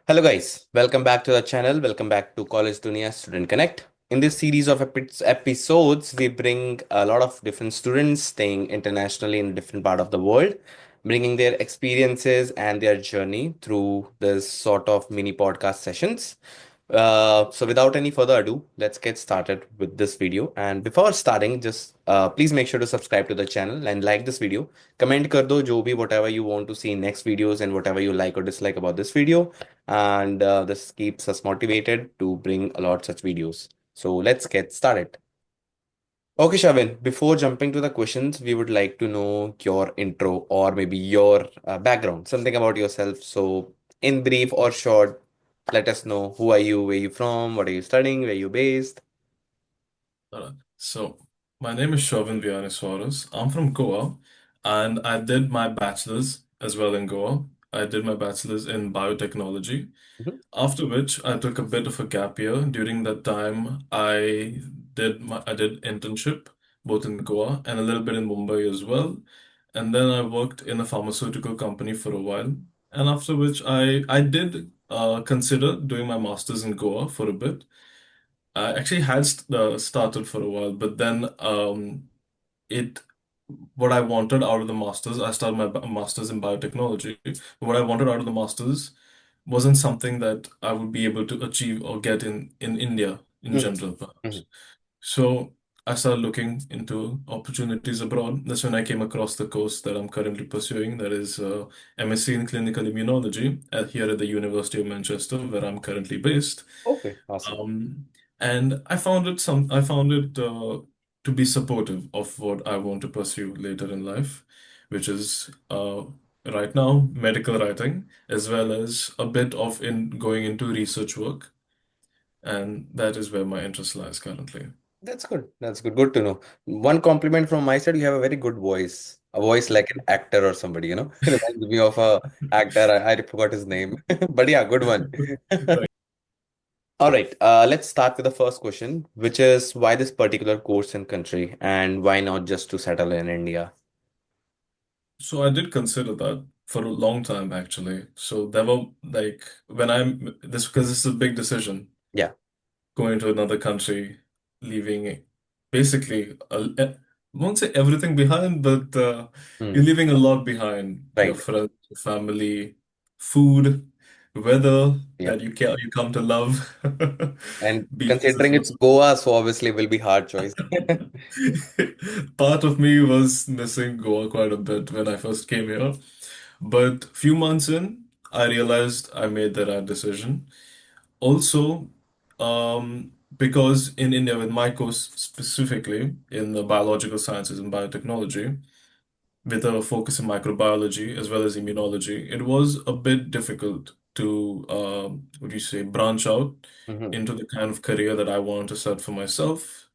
Hello, guys. Welcome back to the channel. Welcome back to College Dunia Student Connect. In this series of episodes, we bring a lot of different students staying internationally in a different part of the world, bringing their experiences and their journey through this sort of mini podcast sessions. So without any further ado, let's get started with this video. And before starting, just please make sure to subscribe to the channel and like this video. Comment kar do jo bhi whatever you want to see in next videos and whatever you like or dislike about this video. And this keeps us motivated to bring a lot such videos. So let's get started. Okay, Shavin, before jumping to the questions, we would like to know your intro or maybe your background, something about yourself. So, in brief or short, let us know who are you, where you from, what are you studying, where you based. So, my name is Sherwin. I'm from Goa, and I did my bachelor's as well in Goa. I did my bachelor's in biotechnology, Mhm. after which I took a bit of a gap year. During that time, I did internship both in Goa and a little bit in Mumbai as well. And then I worked in a pharmaceutical company for a while. And after which I did consider doing my master's in Goa for a bit. I actually had started for a while, but then it what I wanted out of the masters, I started my masters in biotechnology. What I wanted out of the masters wasn't something that I would be able to achieve or get in India in Mhm. general, perhaps. Mhm. So I started looking into opportunities abroad. That's when I came across the course that I'm currently pursuing, that is M.Sc in Clinical Immunology here at the University of Manchester, where I'm currently based. Okay, awesome. Um, and I found it to be supportive of what I want to pursue later in life, which is right now medical writing, as well as a bit of in going into research work, and that is where my interest lies currently. That's good. That's good. Good to know. One compliment from my side, you have a very good voice. A voice like an actor or somebody, Reminds me of a actor. I forgot his name. But yeah, good one. Right. All right, let's start with the first question, which is why this particular course and country, and why not just to settle in India? So I did consider that for a long time actually. So there were like when I'm this because this is a big decision. Yeah. Going to another country, leaving basically, I won't say everything behind, but you're Hmm. leaving a lot behind. Your Right. friends, your family, food, weather Yep. that you come to love, And beaches as considering it's well. Goa, so obviously will be hard choice. Part of me was missing Goa quite a bit when I first came here, but few months in, I realized I made the right decision. Also, because in India, with my course specifically in the biological sciences and biotechnology, with a focus in microbiology as well as immunology, it was a bit difficult to, what do you say, branch out Hmm. into the kind of career that I wanted to set for myself.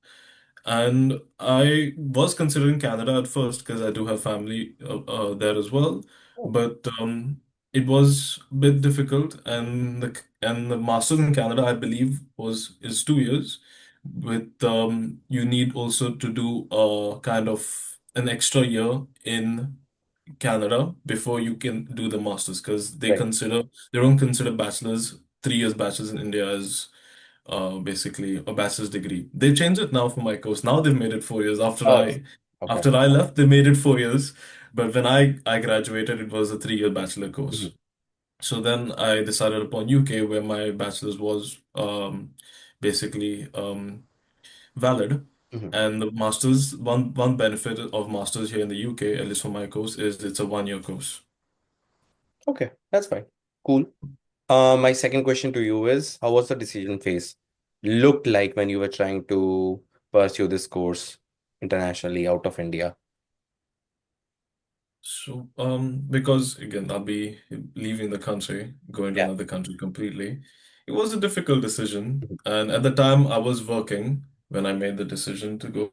And I was considering Canada at first because I do have family there as well. Oh. But it was a bit difficult, and the masters in Canada, I believe, was is 2 years. With you need also to do kind of an extra year in Canada before you can do the masters because Right. they don't consider bachelors 3 years bachelors in India as basically a bachelor's degree. They changed it now for my course. Now they've made it 4 years. Oh, okay. After I left, they made it 4 years. But when I graduated, it was a 3 year bachelor Mhm. course. So then I decided upon UK, where my bachelor's was basically valid. Mhm. And the masters, one benefit of masters here in the UK, at least for my course, is it's a 1 year course. Okay, that's fine. Cool. My second question to you is, how was the decision phase looked like when you were trying to pursue this course internationally out of India? So, because again, I'll be leaving the country, going to Yeah. another country completely. It was a difficult decision. Mhm. And at the time, I was working when I made the decision to go.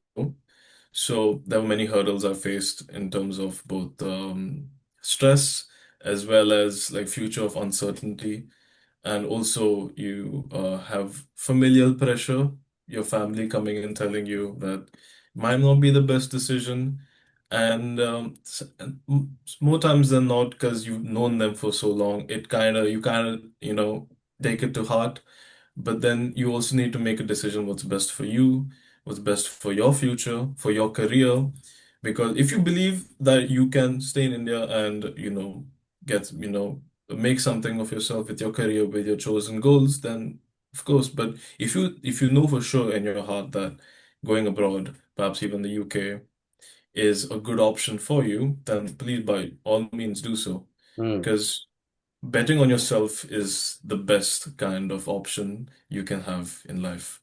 So, there were many hurdles I faced in terms of both stress as well as like future of uncertainty. And also, you have familial pressure, your family coming in telling you that might not be the best decision. And more times than not, because you've known them for so long, you kind of, take it to heart. But then you also need to make a decision what's best for you, what's best for your future, for your career. Because if you believe that you can stay in India and, make something of yourself with your career, with your chosen goals, then of course. But if you know for sure in your heart that going abroad, perhaps even the UK, is a good option for you, then please by all means do so. Hmm. Because betting on yourself is the best kind of option you can have in life.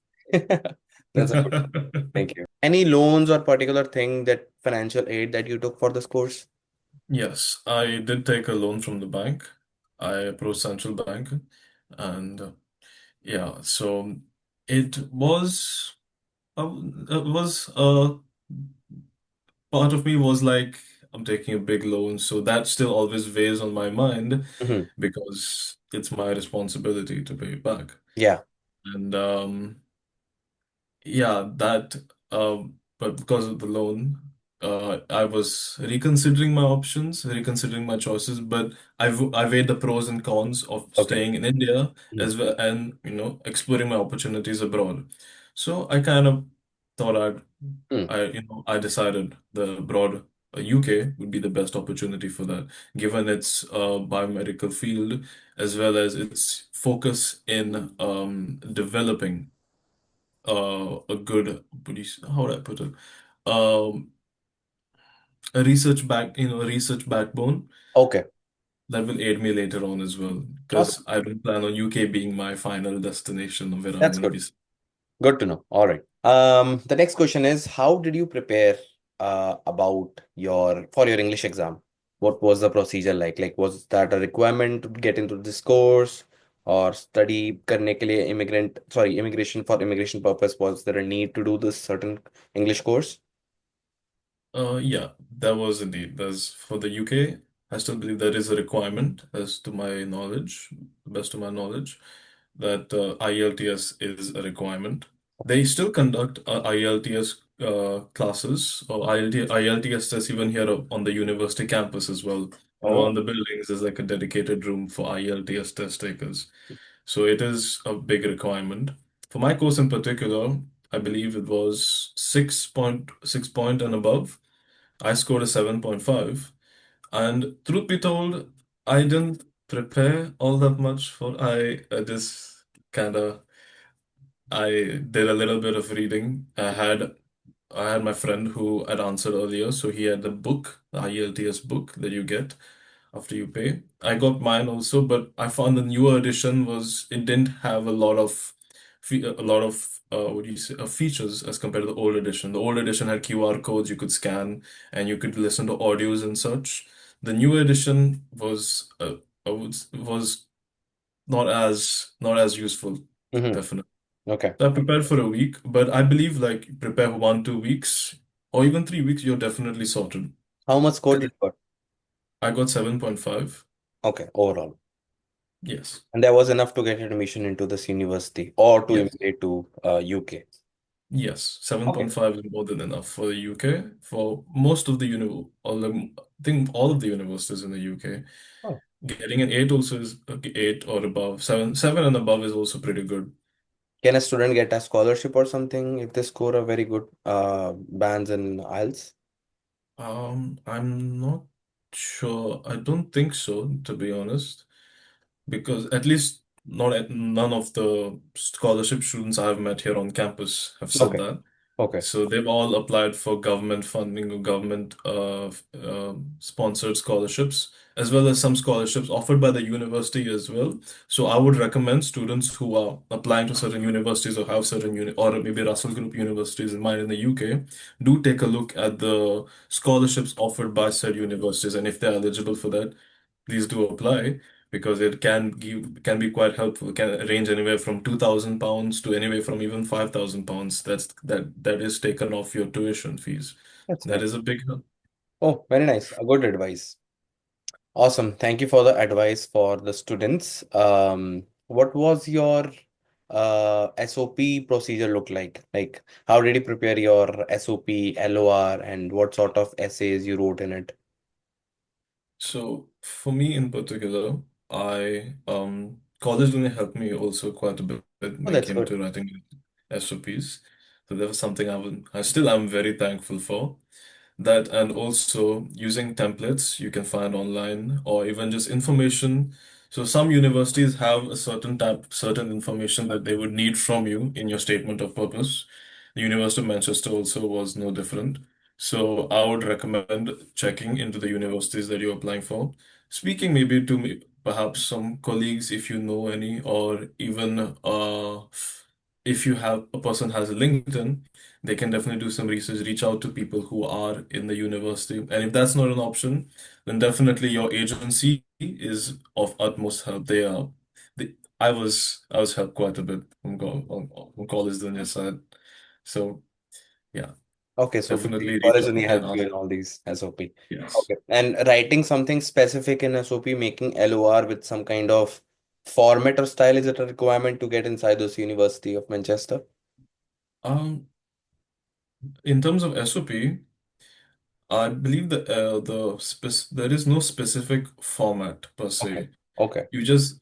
That's a good. Thank you. Any loans or particular thing that financial aid that you took for this course? Yes, I did take a loan from the bank. I approached Central Bank, and yeah, so it was it was part of me was like, I'm taking a big loan, so that still always weighs on my mind Hmm. because it's my responsibility to pay it back. Yeah. And yeah, but because of the loan, I was reconsidering my options, reconsidering my choices, but I weighed the pros and cons of Okay. staying in India Mhm. as well and, exploring my opportunities abroad. So I kind of thought Hmm. I decided the abroad UK would be the best opportunity for that, given its biomedical field as well as its focus in developing a good, how would I put it? Um, a research backbone Okay. that will aid me later on as well. Because Awesome. I don't plan on UK being my final destination of where I'm That's going to good. be. Good to know. All right. The next question is, how did you prepare about your English exam? What was the procedure like? Like, was that a requirement to get into this course or study करने के लिए immigration for immigration purpose? Was there a need to do this certain English course? Yeah, that was indeed. There's for the UK, I still believe there is a requirement, as to my knowledge, the best of my knowledge, that IELTS is a requirement. They still conduct IELTS classes or IELTS tests even here on the university campus as well. In one Oh. of the buildings, there's like a dedicated room for IELTS test takers. So it is a big requirement. For my course in particular, I believe it was 6.6 point and above. I scored a 7.5. And truth be told, I didn't prepare all that much for I just kind of I did a little bit of reading. I had my friend who had answered earlier, so he had the book, the IELTS book that you get after you pay. I got mine also, but I found the newer edition was it didn't have a lot of what do you say features as compared to the old edition. The old edition had QR codes you could scan and you could listen to audios and such. The new edition was not as useful, Hmm. definitely. Okay. So I prepared for a week, but I believe like prepare 1, 2 weeks or even 3 weeks, you're definitely sorted. How much score 'Cause did you got? I got 7.5. Okay, overall. Yes. And that was enough to get admission into this university or to Yes. immigrate to UK. Yes. Okay. 7.5 is more than enough for the UK. For most of the I think all of the universities in the UK. Oh. Getting an 8 also is okay, 8 or above. Seven and above is also pretty good. Can a student get a scholarship or something if they score a very good bands in IELTS? I'm not sure. I don't think so, to be honest. Because at least none of the scholarship students I've met here on campus have said Okay. that. Okay. So they've all applied for government funding or government sponsored scholarships, as well as some scholarships offered by the university as well. So I would recommend students who are applying to certain universities or have certain or maybe Russell Group universities in mind in the UK, do take a look at the scholarships offered by said universities, and if they're eligible for that, please do apply because it can be quite helpful. It can range anywhere from £2,000 to anywhere from even £5,000. That is taken off your tuition fees. That's That nice. is a big help. Oh, very nice. A good advice. Awesome. Thank you for the advice for the students. What was your SOP procedure look like? Like, how did you prepare your SOP, LOR, and what sort of essays you wrote in it? So for me in particular, I college really helped me also quite a bit Oh, when it that's came good. to writing SOPs. So that was something I still am very thankful for. That and also using templates you can find online or even just information. So some universities have a certain information that they would need from you in your statement of purpose. The University of Manchester also was no different. So I would recommend checking into the universities that you're applying for. Speaking maybe to perhaps some colleagues if you know any, or even if you have a person has a LinkedIn, they can definitely do some research, reach out to people who are in the university. And if that's not an option, then definitely your agency is of utmost help. I was helped quite a bit from college on your side. So yeah, Okay, so basically, definitely reach college out only and helped you ask. in all these SOP. Yes. Okay, and writing something specific in SOP, making LOR with some kind of format or style, is it a requirement to get inside this University of Manchester? Um, in terms of SOP, I believe that there is no specific format per Okay, se. okay. You just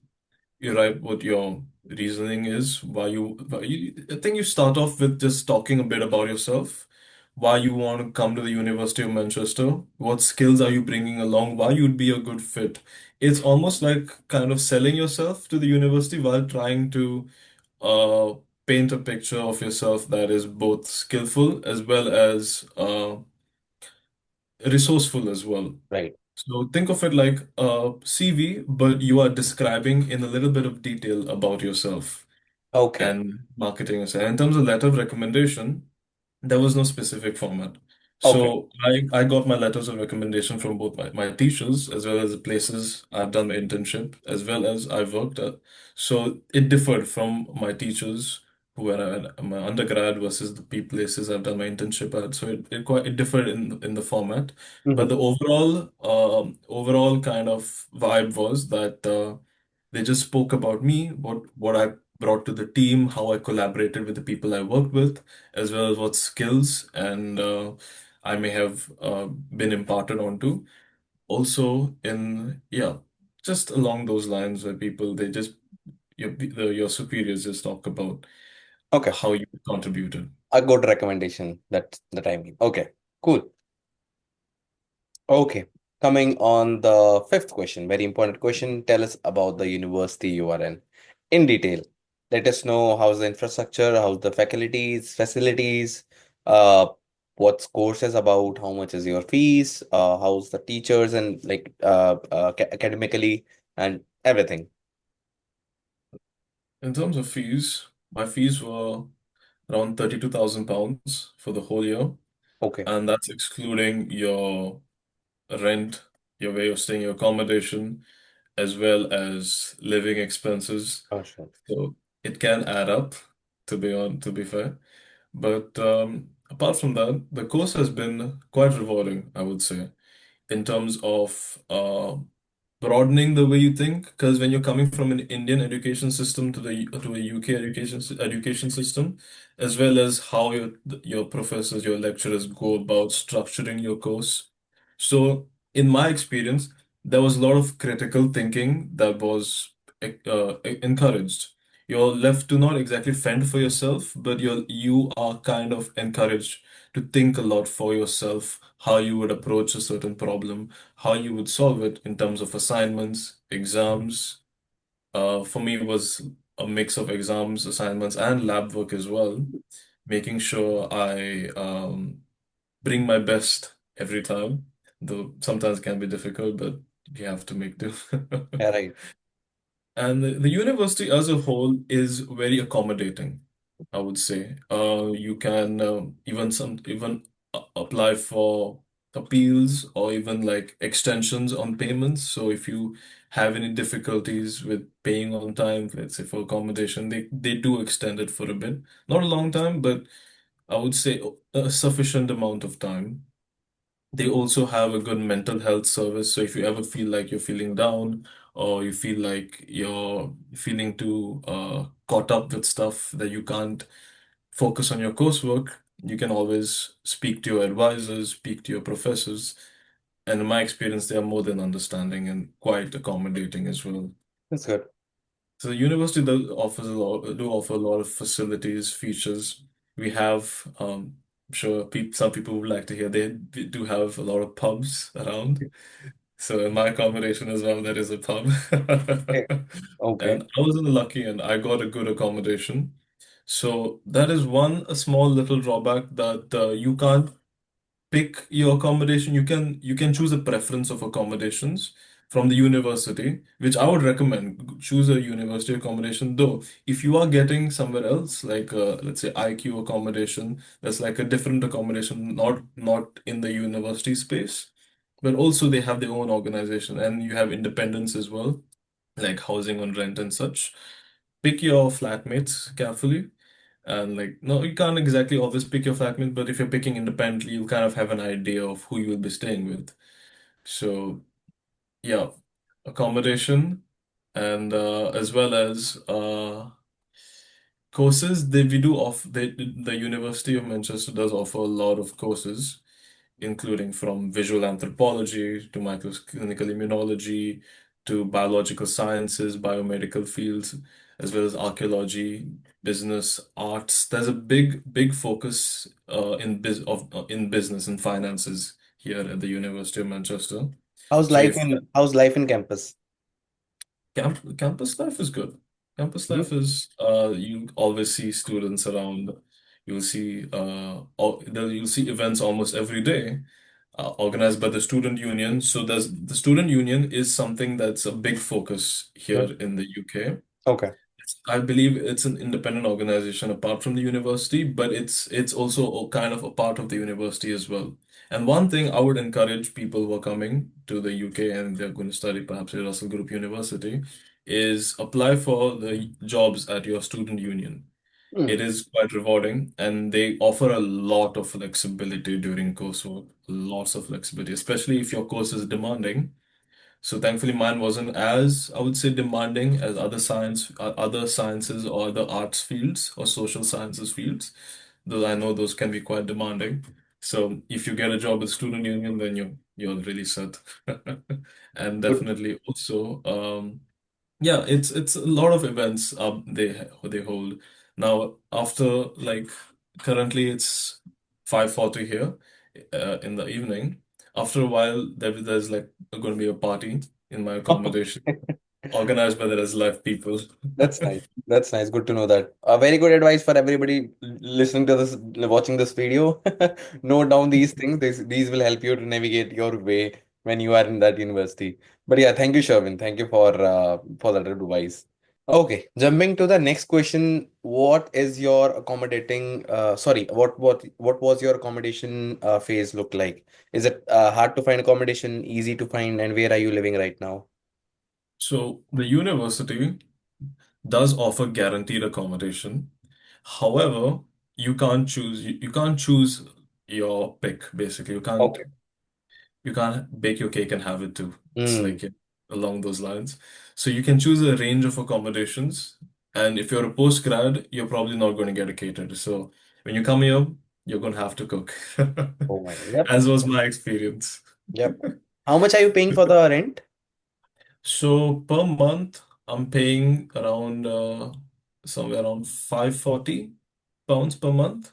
you write what your reasoning is, I think you start off with just talking a bit about yourself, why you want to come to the University of Manchester, what skills are you bringing along, why you'd be a good fit. It's almost like kind of selling yourself to the university while trying to uh, paint a picture of yourself that is both skillful as well as resourceful as well. Right. So think of it like a CV, but you are describing in a little bit of detail about yourself Okay, and marketing yourself. In terms of letter of recommendation, there was no specific format. okay. So I got my letters of recommendation from both my teachers as well as the places I've done my internship, as well as I've worked at. So it differed from my teachers who were at my undergrad versus the places I've done my internship at. So it differed in the format. But Hmm. the overall kind of vibe was that they just spoke about me, what I brought to the team, how I collaborated with the people I worked with, as well as what skills and I may have been imparted onto. Also, just along those lines where people they just your superiors just talk about Okay, how you contributed. a good recommendation. That's the timing. Okay, cool. Okay, coming on the fifth question, very important question. Tell us about the university you are in detail. Let us know how's the infrastructure, how's the facilities, uh, what's courses about, how much is your fees, how's the teachers and like academically and everything. In terms of fees, my fees were around £32,000 for the whole year, Okay. and that's excluding your rent, your way of staying, your accommodation, as well as living expenses. Oh, sure. So it can add up, to be fair. But apart from that, the course has been quite rewarding, I would say, in terms of broadening the way you think. Because when you're coming from an Indian education system to a UK education system, as well as how your professors, your lecturers go about structuring your course. So in my experience, there was a lot of critical thinking that was encouraged. You're left to not exactly fend for yourself, but you are kind of encouraged to think a lot for yourself, how you would approach a certain problem, how you would solve it in terms of assignments, exams. For me, it was a mix of exams, assignments, and lab work as well, making sure I bring my best every time, though sometimes it can be difficult, but you have to make do. Yeah, right. And the university as a whole is very accommodating, I would say. You can even apply for appeals or even like extensions on payments. So if you have any difficulties with paying on time, let's say for accommodation, they do extend it for a bit. Not a long time, but I would say a sufficient amount of time. They also have a good mental health service. So if you ever feel like you're feeling down or you feel like you're feeling too caught up with stuff that you can't focus on your coursework, you can always speak to your advisors, speak to your professors. And in my experience, they are more than understanding and quite accommodating as well. That's good. So the university do offer a lot of facilities, features. We have, I'm sure some people would like to hear, they do have a lot of pubs around. So in my accommodation as well, there is a pub. Okay. Okay. And I was in the lucky and I got a good accommodation. So that is one a small little drawback that you can't pick your accommodation. You can choose a preference of accommodations from the university, which I would recommend. Choose a university accommodation. Though, if you are getting somewhere else, like let's say IQ accommodation, that's like a different accommodation, not in the university space, but also they have their own organization, and you have independence as well, like housing on rent and such. Pick your flatmates carefully and like, no, you can't exactly always pick your flatmate, but if you're picking independently, you kind of have an idea of who you will be staying with. So, yeah, accommodation and as well as courses. The University of Manchester does offer a lot of courses, including from visual anthropology to clinical immunology to biological sciences, biomedical fields, as well as archaeology, business, arts. There's a big focus in business and finances here at the University of Manchester. How's So life if in how's life in campus? campus life is good. Campus Mhm. life is you always see students around. You'll see events almost every day organized by the student union. So the student union is something that's a big focus Mhm. here in the UK. Okay. I believe it's an independent organization apart from the university, but it's also kind of a part of the university as well. And one thing I would encourage people who are coming to the UK and they're going to study perhaps at Russell Group University is apply for the jobs at your student union. It Hmm. is quite rewarding, and they offer a lot of flexibility during coursework, lots of flexibility, especially if your course is demanding. So thankfully, mine wasn't as, I would say, demanding as other sciences or other arts fields or social sciences fields, though I know those can be quite demanding. So if you get a job with student union, then you're really set. And Good. definitely also, yeah, it's a lot of events they hold. Now after like currently it's 5:40 here in the evening. After a while there's like going to be a party in my accommodation organized by the Res Life people. That's nice. That's nice. Good to know that. Very good advice for everybody listening to this, watching this video. Note down these things. These will help you to navigate your way when you are in that university. But yeah, thank you, Sherwin. Thank you for that advice. Okay, jumping to the next question. What is your accommodating? Sorry, what was your accommodation phase look like? Is it hard to find accommodation, easy to find, and where are you living right now? So the university does offer guaranteed accommodation. However, you can't choose your pick basically. Okay. You can't bake your cake and have it too. It's Hmm. like along those lines. So you can choose a range of accommodations, and if you're a postgrad, you're probably not going to get a catered. So when you come here, you're going to have to cook, Oh my. Yep. as was my experience. Yep. How much are you paying for the rent? So per month, I'm paying around somewhere around 540 pounds per month.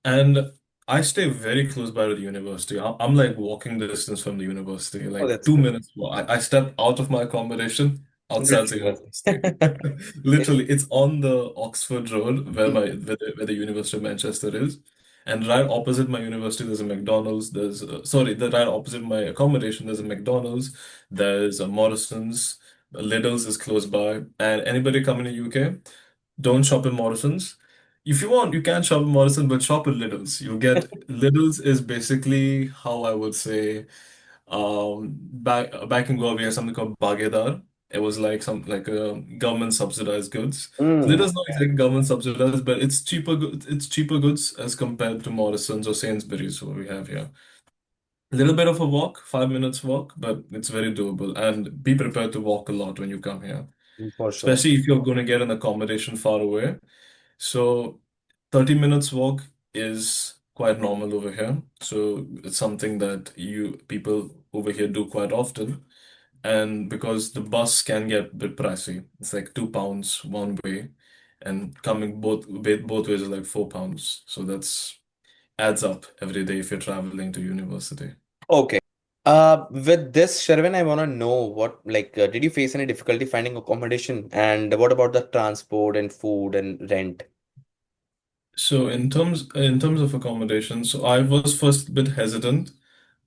And I stay very close by to the university. I'm like walking distance from the university, Oh, like that's two good. minutes. I step out of my accommodation outside That's the good. university. Literally, it's on the Oxford Road where the University of Manchester is. And right opposite my university, there's a McDonald's. Sorry, the right opposite my accommodation, there's a McDonald's. There's a Morrison's. Lidl's is close by. And anybody coming to UK, don't shop in Morrison's. If you want, you can shop in Morrison, but shop at Lidl's. You'll get Lidl's is basically how I would say back in Goa we had something called Bagedar. It was like some like government subsidized goods. Mm. Lidl's not exactly government subsidized, but it's cheaper goods as compared to Morrison's or Sainsbury's what we have here. A little bit of a walk, 5 minutes walk, but it's very doable. And be prepared to walk a lot when you come here, For sure. especially if you're going to get an accommodation far away. So 30 minutes walk is quite normal over here. So it's something that you people over here do quite often. And because the bus can get a bit pricey, it's like £2 one way, and coming both ways is like £4. So that's adds up every day if you're traveling to university. Okay. With this, Sherwin, I want to know what, did you face any difficulty finding accommodation? And what about the transport and food and rent? So in terms of accommodation, so I was first a bit hesitant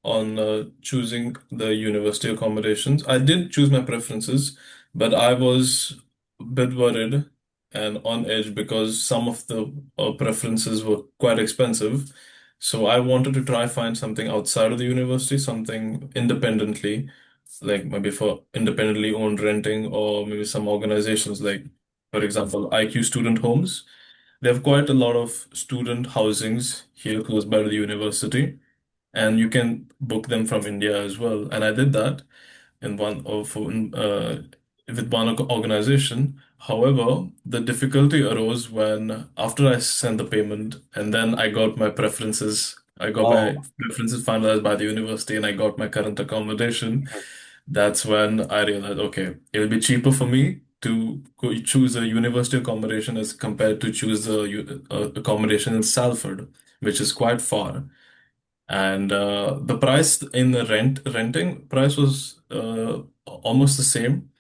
on choosing the university accommodations. I did choose my preferences, but I was a bit worried and on edge because some of the preferences were quite expensive. So I wanted to try find something outside of the university, something independently, like maybe for independently owned renting or maybe some organizations like, for example, IQ Student Homes. They have quite a lot of student housings here close by to the university, and you can book them from India as well. And I did that in one of with one organization. However, the difficulty arose when after I sent the payment and then I got Oh, my preferences finalized by the university and I got my current accommodation. That's when I realized, okay, it'll be cheaper for me to go choose a university accommodation as compared to choose a accommodation in Salford, which is quite far. And the price in the renting price was almost the same,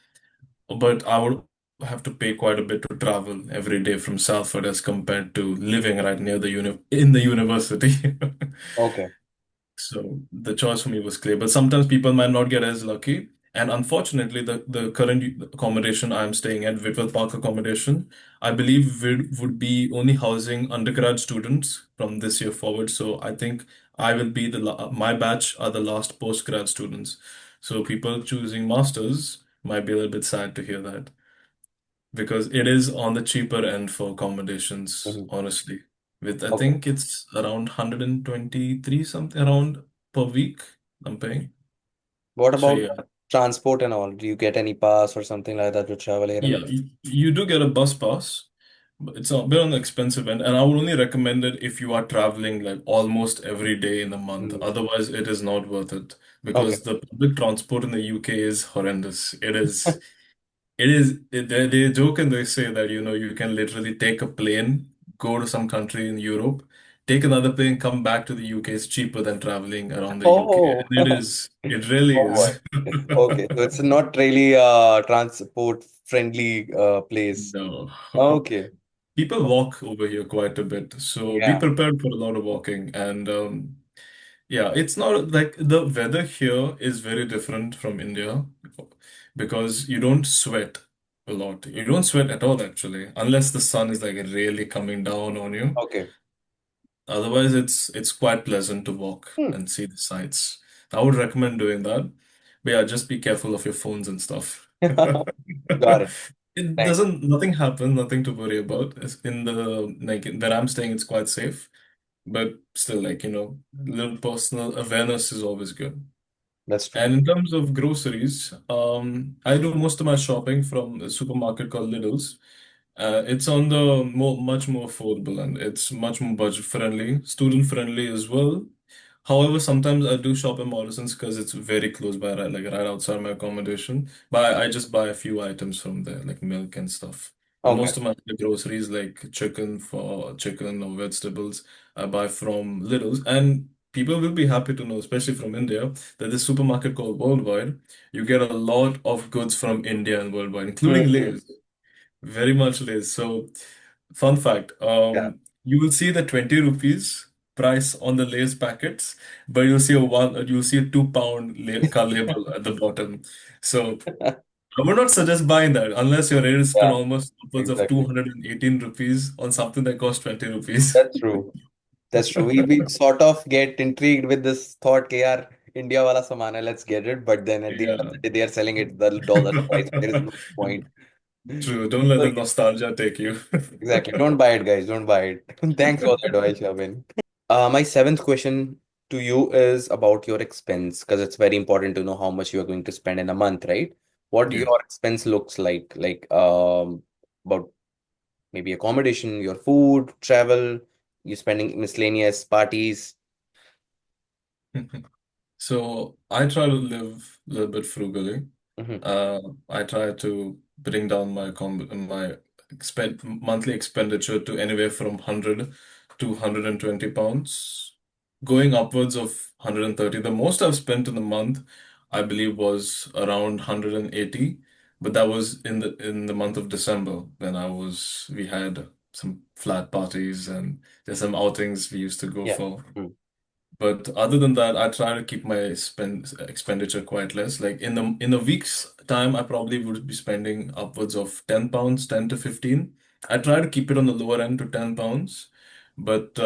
but I would have to pay quite a bit to travel every day from Salford as compared to living right near the in the university. okay. So the choice for me was clear, but sometimes people might not get as lucky. And unfortunately, the current accommodation I'm staying at, Whitwell Park accommodation, I believe would be only housing undergrad students from this year forward. So I think I will be my batch are the last postgrad students. So people choosing masters might be a little bit sad to hear that because it is on the cheaper end for accommodations, Mhm. honestly. With I Okay. think it's around 123 something around per week I'm paying. What So about yeah. the transport and all? Do you get any pass or something like that to travel here and Yeah, you do get a bus pass, but it's a bit on the expensive end, and I would only recommend it if you are traveling like almost every day in a month. there? Otherwise, it is not worth it Okay. because the public transport in the UK is horrendous. They joke and they say that, you can literally take a plane, go to some country in Europe, take another plane, come back to the UK. It's cheaper than traveling around the UK. Oh, And it really oh boy. is. Okay, so it's not really a transport friendly place. No. Okay. People walk over here quite a bit, so be Yeah. prepared for a lot of walking. And yeah, it's not like the weather here is very different from India because you don't sweat a lot. You don't sweat at all, actually, unless the sun is like really coming down on you. Okay. Otherwise, it's quite pleasant to walk Hmm. and see the sights. I would recommend doing that. But yeah, just be careful of your phones and stuff. Got it. It Thanks. doesn't, nothing happen, nothing to worry about. In the like where I'm staying, it's quite safe. But still, like, little personal awareness is always good. That's true. And in terms of groceries, I do most of my shopping from a supermarket called Lidl's. It's on the much more affordable and it's much more budget friendly, student friendly as well. However, sometimes I do shop in Morrison's because it's very close by, right outside my accommodation. But I just buy a few items from there, like milk and stuff. But Okay. most of my groceries, like chicken or vegetables, I buy from Lidl's. And people will be happy to know, especially from India, that this supermarket called Worldwide, you get a lot of goods from India and worldwide, including Mhm. Lay's. Very much Lay's. So, fun fact, Yeah. you will see the 20 rupees price on the Lay's packets, but you'll see a £2 car label at the bottom. So I would not suggest buying that unless you're ready to spend Yeah, almost upwards of exactly. 218 rupees on something that costs 20 rupees. That's true. That's true. We sort of get intrigued with this thought, कि यार India wala saman hai, let's get it. But then at the end of Yeah. the day, they are selling it the dollar price. There is no point. True. Don't let So the yeah, nostalgia take you. exactly. Don't buy it, guys. Don't buy it. Thanks for the advice, Shabin. My seventh question. to you is about your expense because it's very important to know how much you are going to spend in a month, right? What Yeah. your expense looks like about maybe accommodation, your food, travel, you spending miscellaneous parties. So I try to live a little bit frugally. Hmm. Uh, I try to bring down my monthly expenditure to anywhere from 100 to 120 pounds, going upwards of 130. The most I've spent in a month, I believe, was around 180, but that was in the month of December when we had some flat parties and there's some outings we used to go Yeah. for. Mm. But other than that, I try to keep my spend expenditure quite less. Like in a week's time, I probably would be spending upwards of 10 pounds, 10 to 15. I try to keep it on the lower end to 10 pounds. But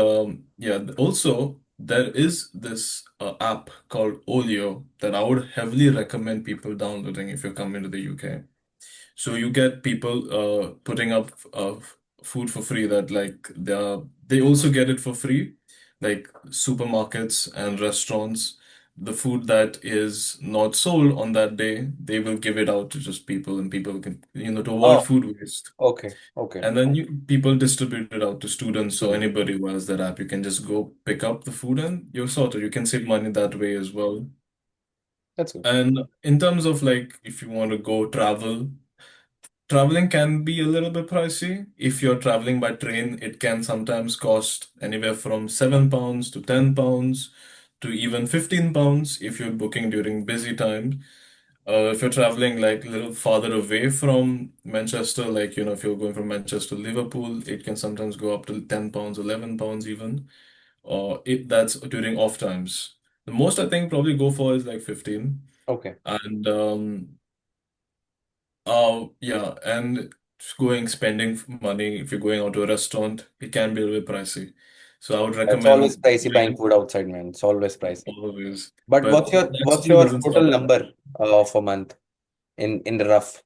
yeah, also there is this app called Olio that I would heavily recommend people downloading if you're coming to the UK. So you get people putting up food for free that like they also get it for free, like supermarkets and restaurants. The food that is not sold on that day, they will give it out to just people, and people can, to avoid Oh, food waste. okay, okay. And then people distribute it out to students or Student. anybody who has that app. You can just go pick up the food and you're sorted. You can save money that way as well. That's good. And in terms of like if you want to go travel, traveling can be a little bit pricey. If you're traveling by train, it can sometimes cost anywhere from £7 to £10 to even £15 if you're booking during busy times. If you're traveling like a little farther away from Manchester, like if you're going from Manchester to Liverpool, it can sometimes go up to £10, £11 even. Or that's during off times. The most I think probably go for is like 15. Okay. And yeah, and spending money if you're going out to a restaurant, it can be a little bit pricey. So I would It's always recommend pricey buying going food outside, man. It's always pricey. always, But but that what's still your doesn't total stop. number of a month in the rough?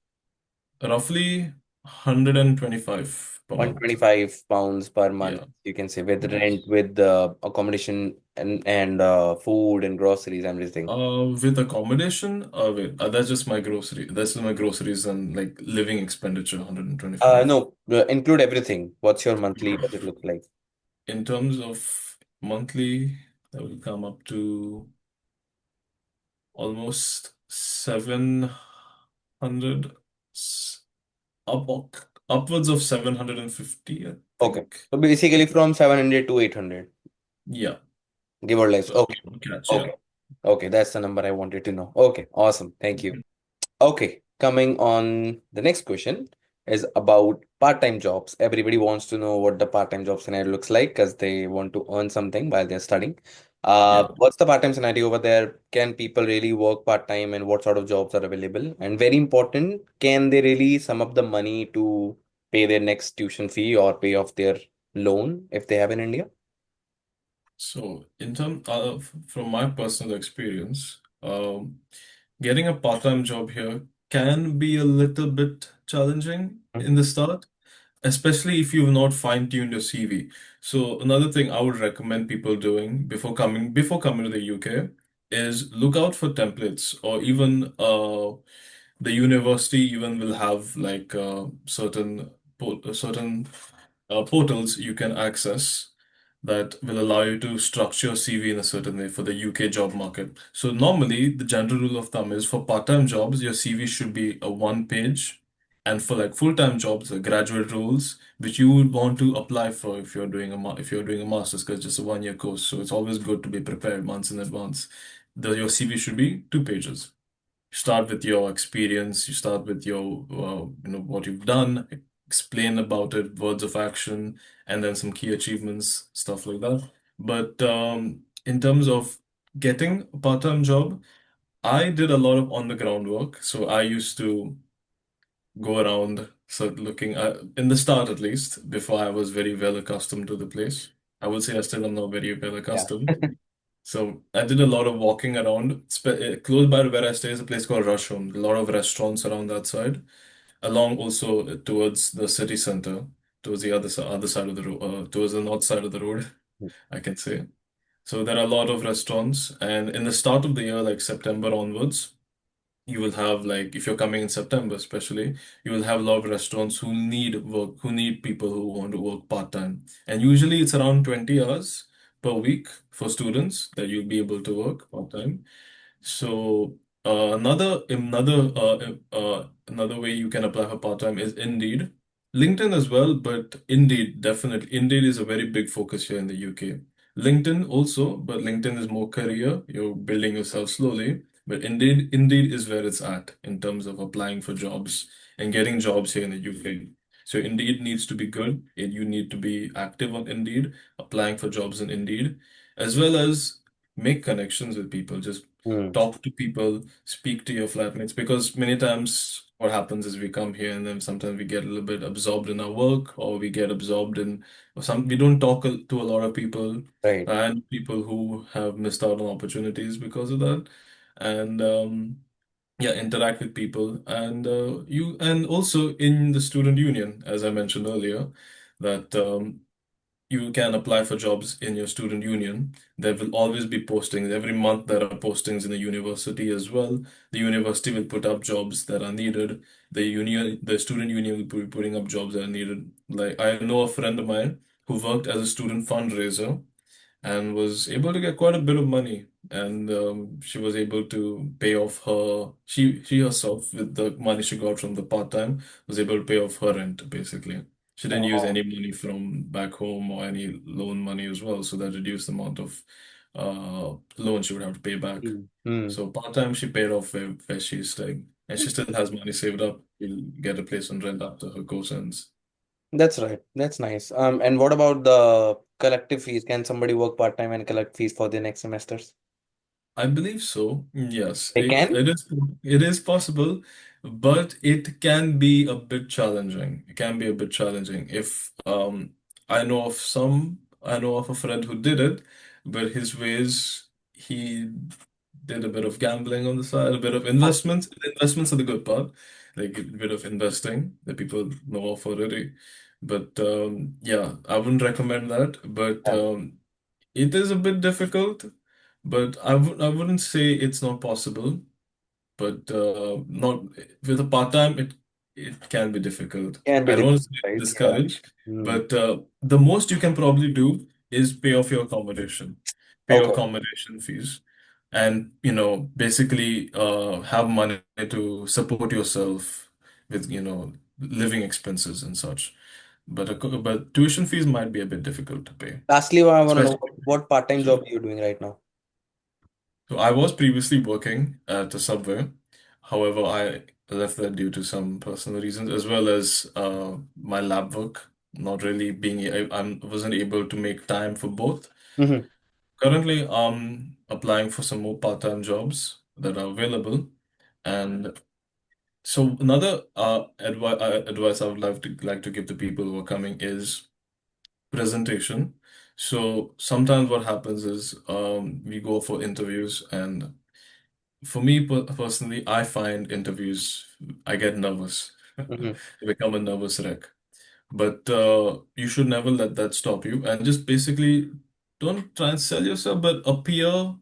Roughly 125 per month. 125 pounds per month, Yeah. you can say, with rent, Yes. with accommodation and food and groceries, everything. With accommodation, wait, that's just my grocery. That's my groceries and like living expenditure, 125. No, include everything. What's your monthly budget look like? In terms of monthly, that will come up to almost 700, s- upwards of 750, I Okay. think. So basically from 700 to 800, Yeah. give or less. So Okay. catch, yeah. Okay. Okay. That's the number I wanted to know. Okay. Awesome. Thank you. Okay, coming on the next question is about part-time jobs. Everybody wants to know what the part-time job scenario looks like because they want to earn something while they're studying. Yeah. What's the part-time scenario over there? Can people really work part-time and what sort of jobs are available? And very important, can they really sum up the money to pay their next tuition fee or pay off their loan if they have in India? So in terms of from my personal experience, getting a part-time job here can be a little bit challenging Mhm. in the start, especially if you've not fine-tuned your CV. So another thing I would recommend people doing before coming to the UK is look out for templates, or even the university even will have like certain portals you can access that will allow you to structure your CV in a certain way for the UK job market. So normally the general rule of thumb is for part-time jobs, your CV should be a one page. And for like full-time jobs, the graduate roles, which you would want to apply for if you're doing a master's, because it's just a 1 year course. So it's always good to be prepared months in advance. Your CV should be 2 pages. Start with your experience, you start with your what you've done, explain about it, words of action, and then some key achievements, stuff like that. But in terms of getting a part-time job, I did a lot of on the ground work. So I used to go around, so looking at, in the start at least, before I was very well accustomed to the place. I would say I still am not very well Yeah. accustomed. So I did a lot of walking around. Close by where I stay is a place called Rusholme. A lot of restaurants around that side, along also towards the city center, towards the other side of the road, towards the north side of the road, I can say. So there are a lot of restaurants, and in the start of the year, like September onwards, you will have like if you're coming in September especially, you will have a lot of restaurants who need work, who need people who want to work part-time. And usually it's around 20 hours per week for students that you'll be able to work part-time. So another way you can apply for part-time is Indeed. LinkedIn as well, but Indeed definitely. Indeed is a very big focus here in the UK. LinkedIn also, but LinkedIn is more career. You're building yourself slowly. But Indeed is where it's at in terms of applying for jobs and getting jobs here in the UK. So Indeed needs to be good, and you need to be active on Indeed, applying for jobs in Indeed, as well as make connections with people. Just Hmm. talk to people, speak to your flatmates, because many times what happens is we come here and then sometimes we get a little bit absorbed in our work, or we get absorbed in we don't talk to a lot of people, Right. and people who have missed out on opportunities because of that. And yeah, interact with people, and and also in the student union, as I mentioned earlier, that you can apply for jobs in your student union. There will always be postings. Every month there are postings in the university as well. The university will put up jobs that are needed. The student union will be putting up jobs that are needed. Like I know a friend of mine who worked as a student fundraiser and was able to get quite a bit of money. And she was able to pay off she herself, with the money she got from the part-time, was able to pay off her rent basically. She didn't use Oh. any money from back home or any loan money as well, so that reduced the amount of loan she would have to pay back. Hmm. Hmm. So part-time she paid off where she's staying. And she still has money saved up. She'll get a place on rent after her course ends. That's right. That's nice. And what about the collective fees? Can somebody work part-time and collect fees for the next semesters? I believe so. Yes, They can? it is possible, but it can be a bit challenging. It can be a bit challenging. If I know of a friend who did it, but his ways he did a bit of gambling on the side, a bit of Oh, investments. Investments are the good part, like a bit of investing that people know of already. But yeah, I wouldn't recommend that. But yeah. it is a bit difficult, but I wouldn't say it's not possible. But not with a part-time, it can be difficult. Can be I don't difficult, want to right? Yeah. discourage, Hmm. but the most you can probably do is pay off your accommodation, pay your Okay. accommodation fees, and basically have money to support yourself with living expenses and such. But tuition fees might be a bit difficult to pay, Lastly, I want to know especially. what part-time job you're doing right now. So I was previously working at a Subway. However, I left that due to some personal reasons, as well as my lab work not really being I wasn't able to make time for both. Hmm. Currently, I'm applying for some more part-time jobs that are available. And so another advice I would like to give to people who are coming is presentation. So sometimes what happens is we go for interviews, and for me personally, I find interviews, I get nervous. Hmm. I become a nervous wreck. But you should never let that stop you. And just basically don't try and sell yourself, but appear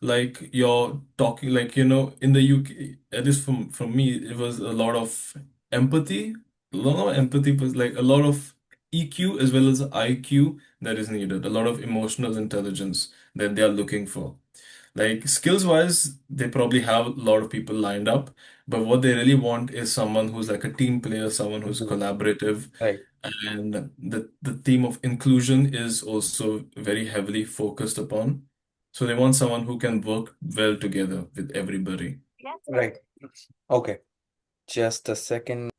like you're talking, like, in the UK, at least from me, it was a lot of empathy. A lot of empathy, but like a lot of EQ as well as IQ that is needed, a lot of emotional intelligence that they are looking for. Like skills wise, they probably have a lot of people lined up, but what they really want is someone who's like a team player, someone who's Hmm. collaborative, Right. and the theme of inclusion is also very heavily focused upon. So they want someone who can work well together with everybody. Right. Okay. Just a second.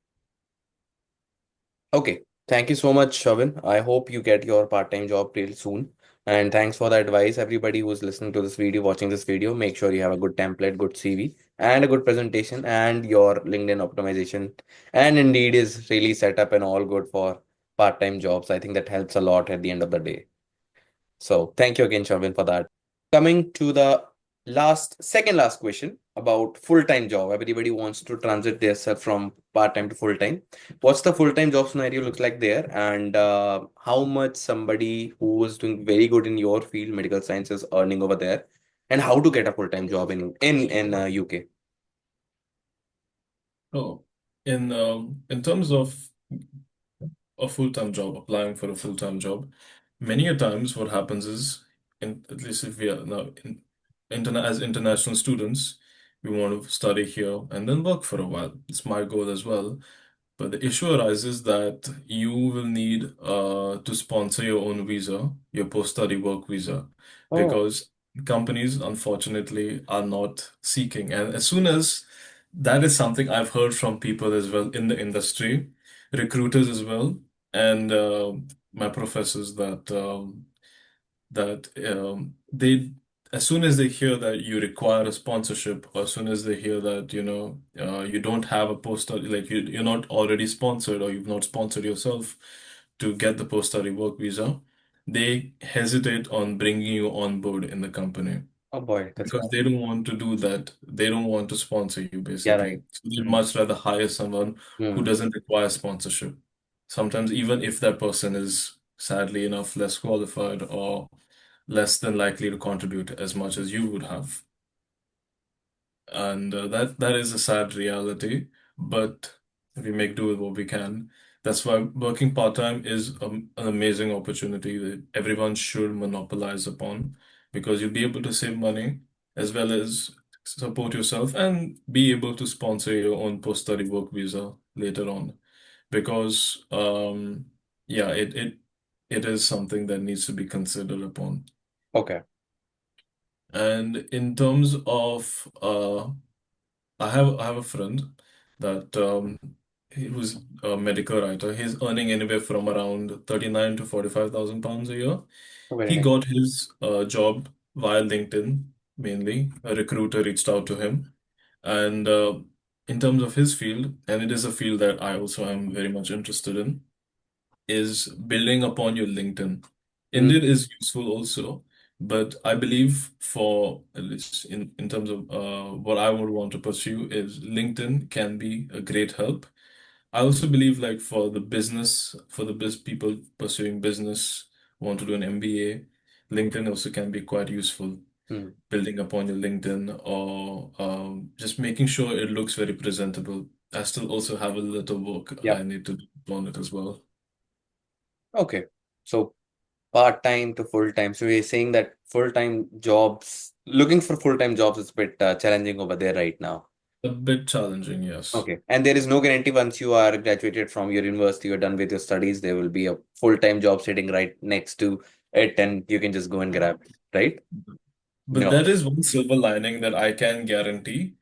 Okay. Thank you so much, Shavin. I hope you get your part-time job real soon. And thanks for the advice. Everybody who's listening to this video, watching this video, make sure you have a good template, good CV, and a good presentation, and your LinkedIn optimization. And Indeed is really set up and all good for part-time jobs. I think that helps a lot at the end of the day. So thank you again, Shavin, for that. Coming to the Second last question about full-time job. Everybody wants to transit themselves from part-time to full-time. What's the full-time job scenario look like there, and how much somebody who was doing very good in your field, medical sciences, earning over there, and how to get a full-time job in UK? Oh, in terms of a full-time job, applying for a full-time job, many a times what happens is, at least if we are now as international students, we want to study here and then work for a while. It's my goal as well. But the issue arises that you will need to sponsor your own visa, your post-study work visa, Oh, because companies, unfortunately, are not seeking. And as soon as that is something I've heard from people as well in the industry, recruiters as well, and my professors that they as soon as they hear that you require a sponsorship, or as soon as they hear that you don't have a post-study, like you're not already sponsored or you've not sponsored yourself to get the post-study work visa, they hesitate on bringing you on board in the company oh boy, that's because bad. they don't want to do that. They don't want to sponsor you, Yeah, basically. right. So they'd Mm. much rather hire someone who Mm. doesn't require sponsorship. Sometimes, even if that person is sadly enough less qualified or less than likely to contribute as much as you would have. And that is a sad reality, but we make do with what we can. That's why working part-time is an amazing opportunity that everyone should monopolize upon because you'll be able to save money as well as support yourself and be able to sponsor your own post-study work visa later on. Because yeah, it is something that needs to be considered upon. Okay. And in terms of I have a friend that who's a medical writer. He's earning anywhere from around 39 to 45,000 pounds a year. Oh, very He nice. got his job via LinkedIn mainly. A recruiter reached out to him, and in terms of his field, and it is a field that I also am very much interested in, is building upon your LinkedIn. Mm. Indeed is useful also, but I believe for at least in terms of what I would want to pursue is LinkedIn can be a great help. I also believe like for the biz people pursuing business, want to do an MBA, LinkedIn also can be quite useful. Mm. Building upon your LinkedIn or just making sure it looks very presentable. I still also have a little work Yeah. I need to do on it as well. Okay. So part-time to full-time. So you're saying that full-time jobs, looking for full-time jobs is a bit challenging over there right now. A bit challenging, yes. Okay. And there is no guarantee once you are graduated from your university, you're done with your studies, there will be a full-time job sitting right next to it and you can just go and grab it, right? But No. there is one silver lining that I can guarantee.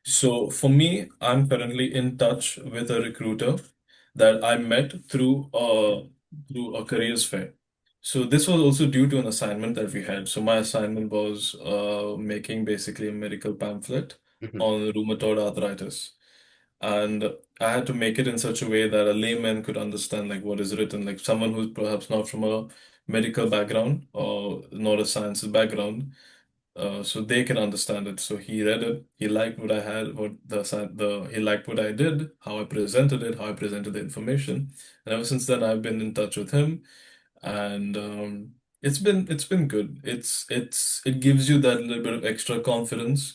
So for me, I'm currently in touch with a recruiter that I met through a careers fair. So this was also due to an assignment that we had. So my assignment was making basically a medical pamphlet Mhm. on rheumatoid arthritis. And I had to make it in such a way that a layman could understand like what is written, like someone who's perhaps not from a medical background or not a sciences background, so they can understand it. So he read it. He liked what I had, what the he liked what I did, how I presented it, how I presented the information. And ever since then, I've been in touch with him, and it's been good. It gives you that little bit of extra confidence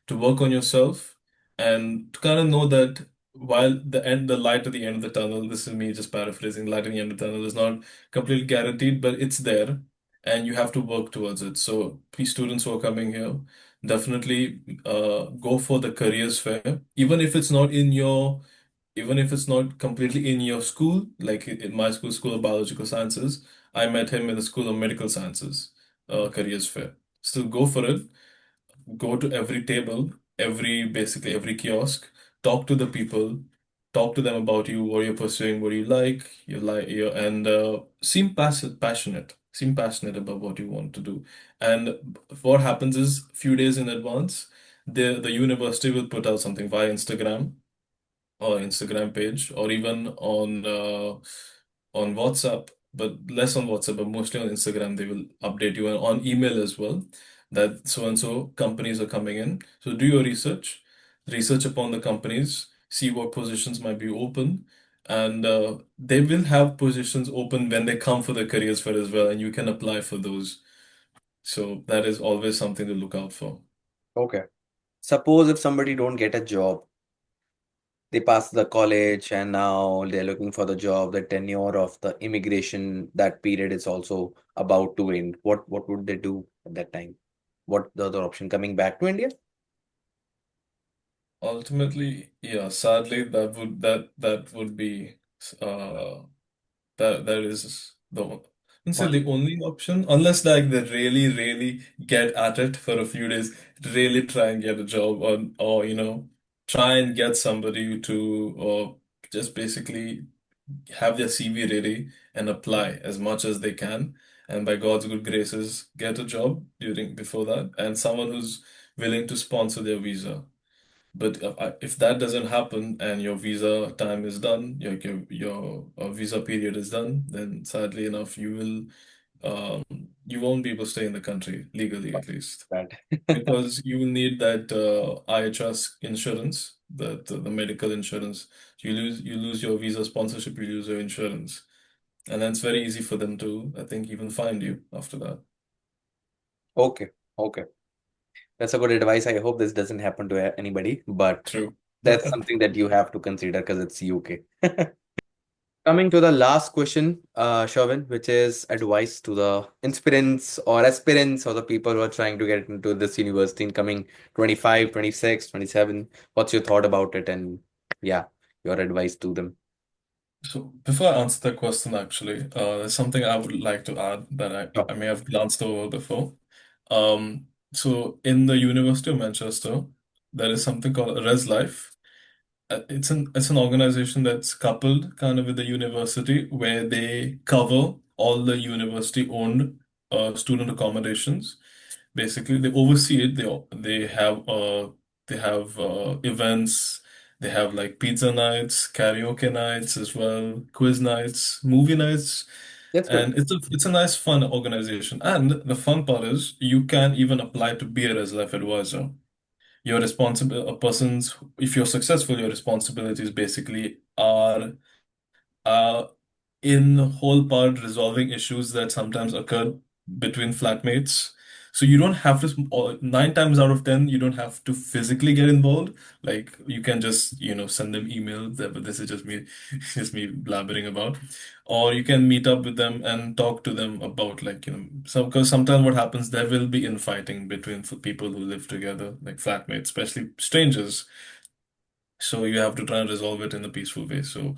to work on yourself and to kind of know that while the light at the end of the tunnel, this is me just paraphrasing, light at the end of the tunnel is not completely guaranteed, but it's there and you have to work towards it. So please, students who are coming here, definitely go for the careers fair, even if it's not completely in your school, like in my school, School of Biological Sciences, I met him in the School of Medical Sciences, careers fair. Still go for it. Go to every table, basically every kiosk, talk to the people, talk to them about you, what you're pursuing, what and seem passionate about what you want to do. And what happens is, few days in advance, the university will put out something via Instagram or Instagram page, or even on WhatsApp, but less on WhatsApp, but mostly on Instagram. They will update you and on email as well. that so and so companies are coming in. So do your research, research upon the companies, see what positions might be open, and they will have positions open when they come for the careers fair as well, and you can apply for those. So that is always something to look out for. Okay. Suppose if somebody don't get a job, they pass the college and now they're looking for the job, the tenure of the immigration, that period is also about to end. What would they do at that time? What the other option? Coming back to India? Ultimately, yeah, sadly, that would be uh that is the I say Only. the only option, unless like they really, really get at it for a few days, really try and get a job, or try and get somebody to just basically have their CV ready and apply as much as they can, and by God's good graces, get a job during before that, and someone who's willing to sponsor their visa. But if that doesn't happen and your visa time is done, your visa period is done, then sadly enough, you won't be able to stay in the country legally at least, Bad. because you will need that IHS insurance, the medical insurance. You lose your visa sponsorship, you lose your insurance, and then it's very easy for them to, I think, even find you after that. Okay, okay. That's a good advice. I hope this doesn't happen to anybody, but True. that's something that you have to consider because it's UK. Coming to the last question, Sherwin, which is advice to the inspirants or aspirants or the people who are trying to get into this university in coming 25, 26, 27. What's your thought about it? And yeah, your advice to them. So before I answer the question, actually, there's something I would like to add that Sure. I may have glanced over before. So in the University of Manchester, there is something called Res Life. It's an organization that's coupled kind of with the university, where they cover all the university owned student accommodations. Basically, they oversee it. They have events. They have like pizza nights, karaoke nights as well, quiz nights, movie nights, That's good. and it's a nice fun organization. And the fun part is you can even apply to be a Res Life advisor. Your responsible a person's If you're successful, your responsibilities basically are uh, in whole part resolving issues that sometimes occur between flatmates. So you don't have to, 9 times out of 10, you don't have to physically get involved. Like you can just, send them emails. But this is just me, just me blabbering about. Or you can meet up with them and talk to them about like, because sometimes what happens, there will be infighting between people who live together, like flatmates, especially strangers. So you have to try and resolve it in a peaceful way. So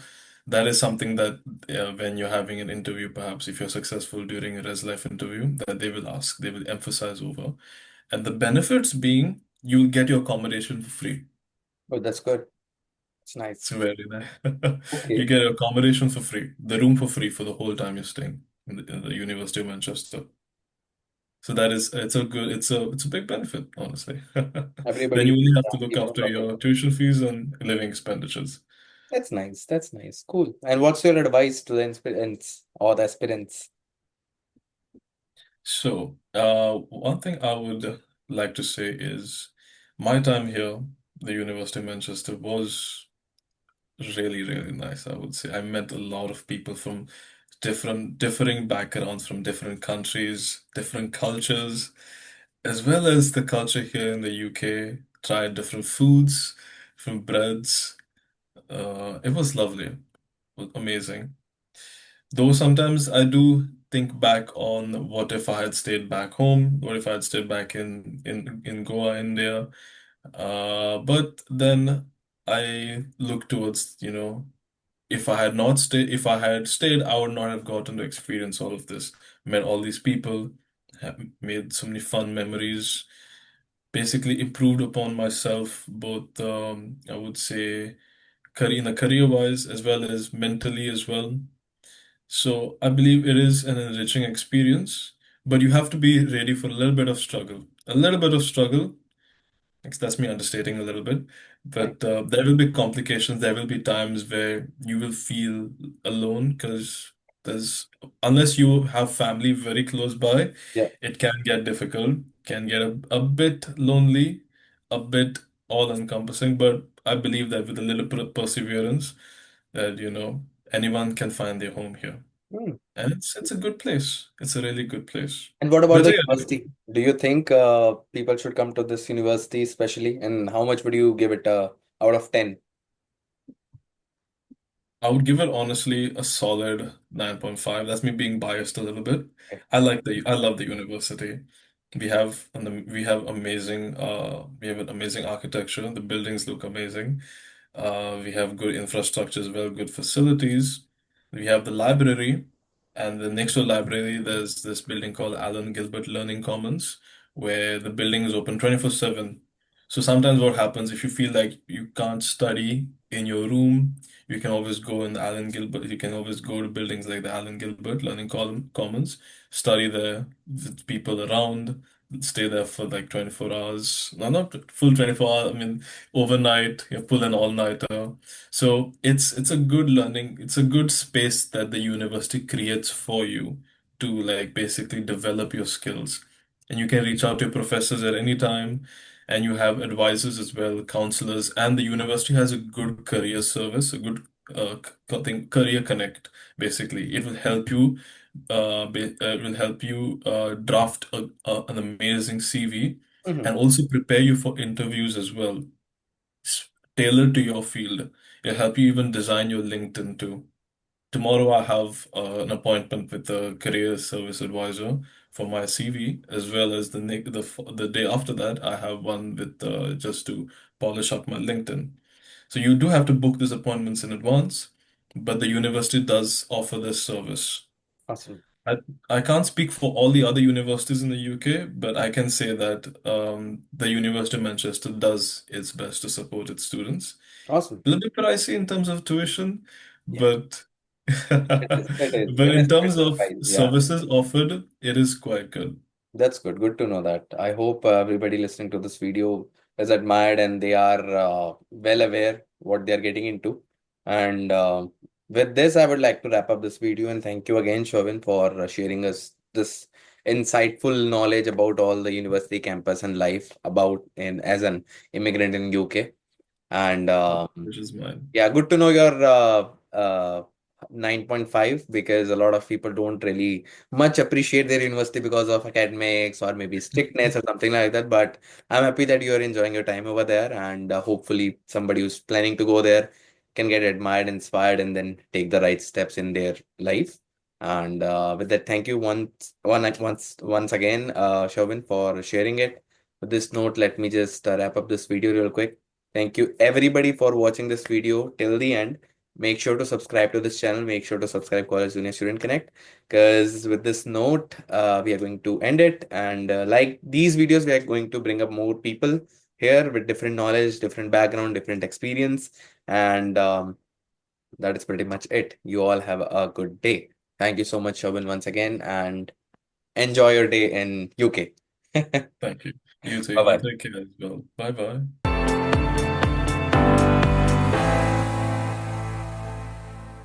that is something that when you're having an interview, perhaps if you're successful during a res life interview, that they will emphasize over. And the benefits being you'll get your accommodation for free. Oh, that's good. It's It's nice. very nice. You Okay. get accommodation for free, the room for free for the whole time you're staying in the University of Manchester. So that is it's a big benefit, honestly. Then Everybody you is only have to look happy on after top of your it. tuition fees and living expenditures. That's nice. That's nice. Cool. And what's your advice to the inspirants or the aspirants? So, one thing I would like to say is my time here, the University of Manchester, was really, really nice, I would say. I met a lot of people from differing backgrounds, from different countries, different cultures, as well as the culture here in the UK. Tried different foods, different breads. It was lovely, it was amazing. Though sometimes I do think back on what if I had stayed back home, what if I had stayed back in Goa, India. But then I look towards, if I had stayed, I would not have gotten to experience all of this. Met all these people, have made so many fun memories, basically improved upon myself, both I would say career wise as well as mentally as well. So I believe it is an enriching experience, but you have to be ready for a little bit of struggle. A little bit of struggle. That's me understating a little bit, Nice. but there will be complications. There will be times where you will feel alone because there's unless you have family very close by, Yeah. it can get difficult. can get a bit lonely, a bit all-encompassing, but I believe that with a little bit of perseverance, that anyone can find their home here. Hmm. And it's a good place. It's a really good place. And what about the Vijay, university? Do you think people should come to this university especially? And how much would you give it out of 10? I would give it honestly a solid 9.5. That's me being biased a little bit. Okay. I love the university. We have an amazing architecture. The buildings look amazing. We have good infrastructure as well, good facilities. We have the library, and the next to the library, there's this building called Allen Gilbert Learning Commons, where the building is open 24/7. So sometimes what happens if you feel like you can't study in your room, you can always go in the Allen Gilbert, you can always go to buildings like the Allen Gilbert Commons, study there with people around, stay there for like 24 hours. No, not full 24 hours, I mean overnight, you pull an all-nighter. So it's a good learning, it's a good space that the university creates for you to like basically develop your skills. And you can reach out to your professors at any time, and you have advisors as well, counselors, and the university has a good career service, a good career connect. Basically, it will help you. It will help you draft an amazing CV, Mhm. and also prepare you for interviews as well, tailored to your field. It'll help you even design your LinkedIn too. Tomorrow, I have an appointment with a career service advisor for my CV, as well as the day after that, I have one with just to polish up my LinkedIn. So you do have to book these appointments in advance, but the university does offer this service. Awesome. I, I can't speak for all the other universities in the UK, but I can say that the University of Manchester does its best to support its students. Awesome. A little bit pricey in terms of tuition, Yeah. but It is. It is. but It is in terms pretty of price. Yeah. services offered, it is quite good. That's good. Good to know that. I hope everybody listening to this video is admired and they are well aware what they are getting into. And with this, I would like to wrap up this video and thank you again, Sherwin, for sharing us this insightful knowledge about all the university campus and life about in as an immigrant in UK. And Which is mine. yeah, good to know your 9.5 because a lot of people don't really much appreciate their university because of academics or maybe strictness or something like that. But I'm happy that you are enjoying your time over there, and hopefully, somebody who's planning to go there can get admired, inspired, and then take the right steps in their life. And with that, thank you once again, Sherwin, for sharing it. With this note, let me just wrap up this video real quick. Thank you everybody for watching this video till the end. Make sure to subscribe to this channel. Make sure to subscribe College Junior Student Connect. Because with this note, we are going to end it. And like these videos, we are going to bring up more people here with different knowledge, different background, different experience. And that is pretty much it. You all have a good day. Thank you so much, Shobhan, once again, and enjoy your day in UK. Bye Thank you. You too. You bye. take care as well. Bye bye.